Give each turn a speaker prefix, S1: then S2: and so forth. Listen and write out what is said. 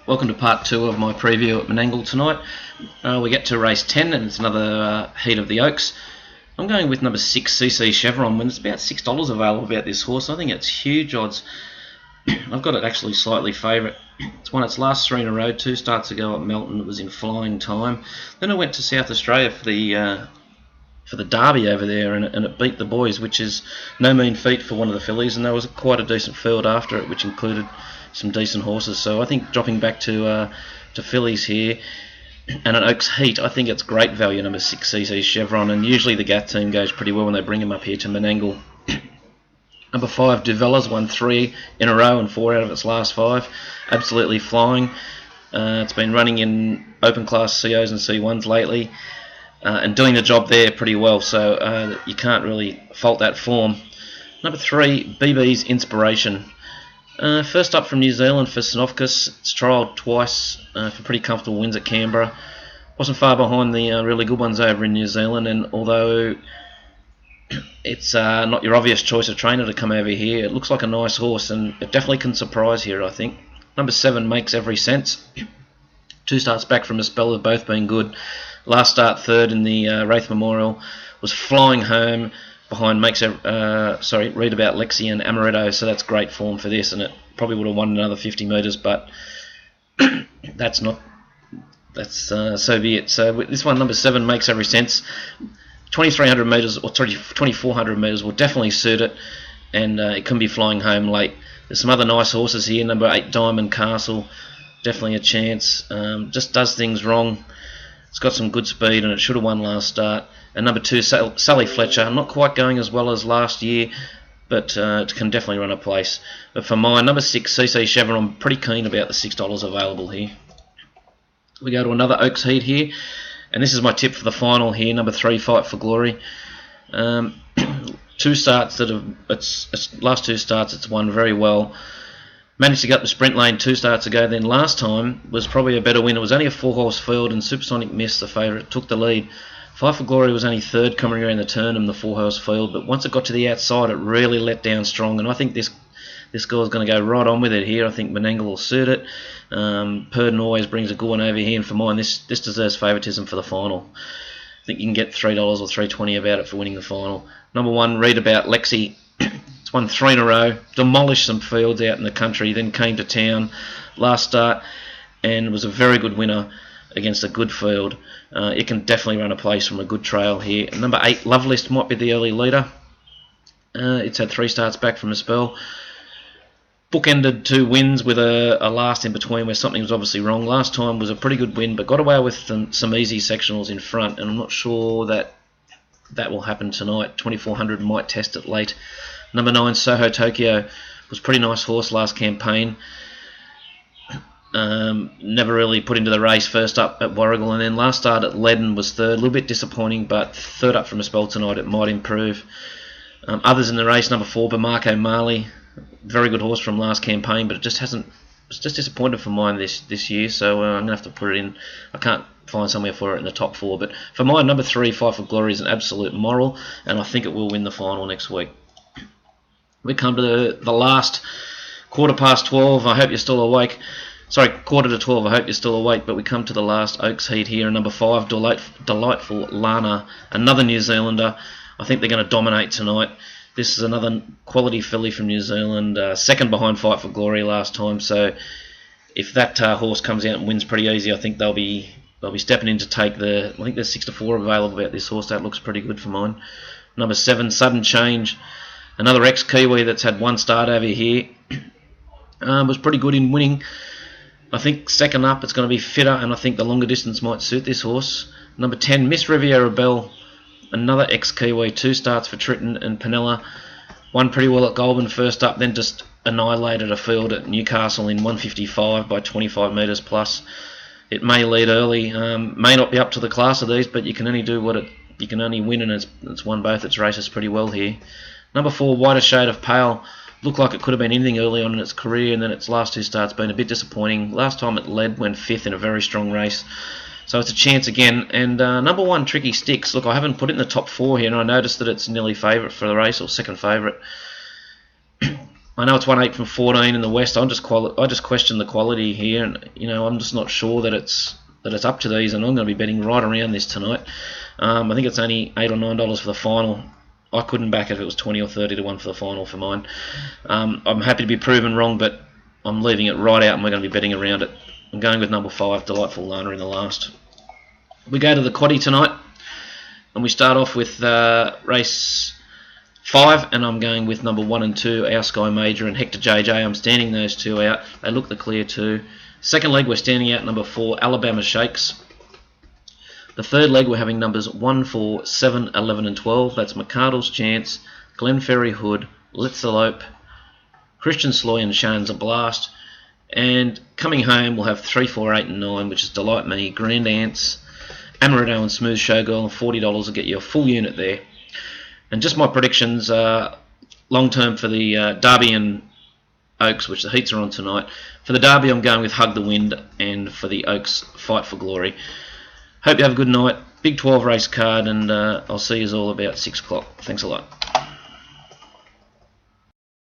S1: Welcome to part 2 of my preview at Menangle tonight. We get to race 10 and it's another heat of the Oaks. I'm going with number 6 CC Chevron when it's about $6 available about this horse. I think it's huge odds. I've got it actually slightly favourite. It's won its last 3 in a row. 2 starts ago at Melton. It was in flying time. Then I went to South Australia for the Derby over there, and it beat the boys, which is no mean feat for one of the fillies, and there was quite a decent field after it, which included some decent horses. So I think dropping back to fillies here and an Oaks heat, I think it's great value, number 6 CC Chevron, and usually the Gath team goes pretty well when they bring him up here to Menangle. Number 5 Duvella's won 3 in a row and 4 out of its last 5, absolutely flying. It's been running in open class COs and C1s lately, and doing the job there pretty well, so you can't really fault that form. Number 3, BB's Inspiration. First up from New Zealand for Sinofkis. It's trialled twice for pretty comfortable wins at Canberra. Wasn't far behind the really good ones over in New Zealand, and although it's not your obvious choice of trainer to come over here, it looks like a nice horse, and it definitely can surprise here, I think. Number 7 Makes Every Sense. 2 starts back from a spell have both been good. Last start third in the Wraith Memorial, was flying home behind read about Lexi and Amaretto, so that's great form for this, and it probably would have won another 50 metres, but that's so be it. So this one, number 7, Makes Every Sense. 2300 metres or 2400 metres will definitely suit it, and it can be flying home late. There's some other nice horses here. Number 8 Diamond Castle, definitely a chance. Just does things wrong. It's got some good speed and it should have won last start. And number 2 Sally Fletcher, not quite going as well as last year, but it can definitely run a place. But for mine, number 6 CC Chevron, I'm pretty keen about the $6 available here. We go to another Oaks heat here, and this is my tip for the final here. Number 3 Fight for Glory. 2 starts that have its last 2 starts it's won very well. Managed to get the sprint lane 2 starts ago, then last time was probably a better win. It was only a 4-horse field, and Supersonic Miss, the favourite, took the lead. Fight for Glory was only third coming around the turn in the 4-horse field, but once it got to the outside, it really let down strong, and I think this girl is going to go right on with it here. I think Menangle will suit it. Purdon always brings a good one over here, and for mine, this deserves favouritism for the final. I think you can get $3 or $3.20 about it for winning the final. Number 1, Read About Lexi. It's won 3 in a row, demolished some fields out in the country, then came to town last start and was a very good winner against a good field. It can definitely run a place from a good trail here. And number 8 Love List might be the early leader. It's had 3 starts back from a spell. Bookended 2 wins with a last in between where something was obviously wrong. Last time was a pretty good win, but got away with some easy sectionals in front, and I'm not sure that will happen tonight. 2400 might test it late. Number 9 Soho Tokyo was a pretty nice horse last campaign. Never really put into the race. First up at Warrigal, and then last start at Leaden was third. A little bit disappointing, but third up from a spell tonight, it might improve. Others in the race, number 4 Bamarco Marley, very good horse from last campaign, but it's just disappointed for mine this year, so I'm going to have to put it in. I can't find somewhere for it in the top 4, but for mine, number 3 Fight for Glory is an absolute moral, and I think it will win the final next week. We come to the last quarter to 12. I hope you're still awake. Sorry, quarter to 12. I hope you're still awake. But we come to the last Oaks heat here. Number 5, Delightful Lana, another New Zealander. I think they're going to dominate tonight. This is another quality filly from New Zealand, second behind Fight for Glory last time. So if that horse comes out and wins pretty easy, I think they'll be stepping in to take the. I think there's 6 to 4 available about this horse. That looks pretty good for mine. Number 7, Sudden Change. Another ex-Kiwi that's had 1 start over here. Was pretty good in winning. I think second up it's going to be fitter, and I think the longer distance might suit this horse. Number 10, Miss Riviera Belle. Another ex-Kiwi, 2 starts for Tritton and Penella. Won pretty well at Goulburn first up, then just annihilated a field at Newcastle in 155 by 25 metres plus. It may lead early, may not be up to the class of these, but you can only do you can only win, and it's won both its races pretty well here. Number 4, Whiter Shade of Pale. Looked like it could have been anything early on in its career, and then its last 2 starts been a bit disappointing. Last time it led, went 5th in a very strong race. So it's a chance again. And number 1, Tricky Sticks. Look, I haven't put it in the top 4 here, and I noticed that it's nearly favourite for the race, or second favourite. I know it's 1-8 from 14 in the West. I just question the quality here, and I'm just not sure that it's up to these, and I'm going to be betting right around this tonight. I think it's only $8 or $9 for the final. I couldn't back it if it was 20 or 30 to 1 for the final for mine. I'm happy to be proven wrong, but I'm leaving it right out, and we're going to be betting around it. I'm going with number 5, Delightful Lana in the last. We go to the quaddie tonight, and we start off with race 5, and I'm going with number 1 and 2, Our Sky Major and Hector JJ. I'm standing those two out. They look the clear two. Second leg, we're standing out number 4, Alabama Shakes. The third leg, we're having numbers 1, 4, 7, 11 and 12. That's McCardle's Chance, Glenferrie Hood, Let's Elope, Christian Sloy and Shane's a Blast. And coming home, we'll have 3, 4, 8 and 9, which is Delight Me, Grand Ants, Amaretto and Smooth Showgirl, and $40 will get you a full unit there. And just my predictions, long term for the Derby and Oaks, which the heats are on tonight. For the Derby, I'm going with Hug the Wind, and for the Oaks, Fight for Glory. Hope you have a good night. Big 12 race card, and I'll see you all about 6 o'clock. Thanks a lot.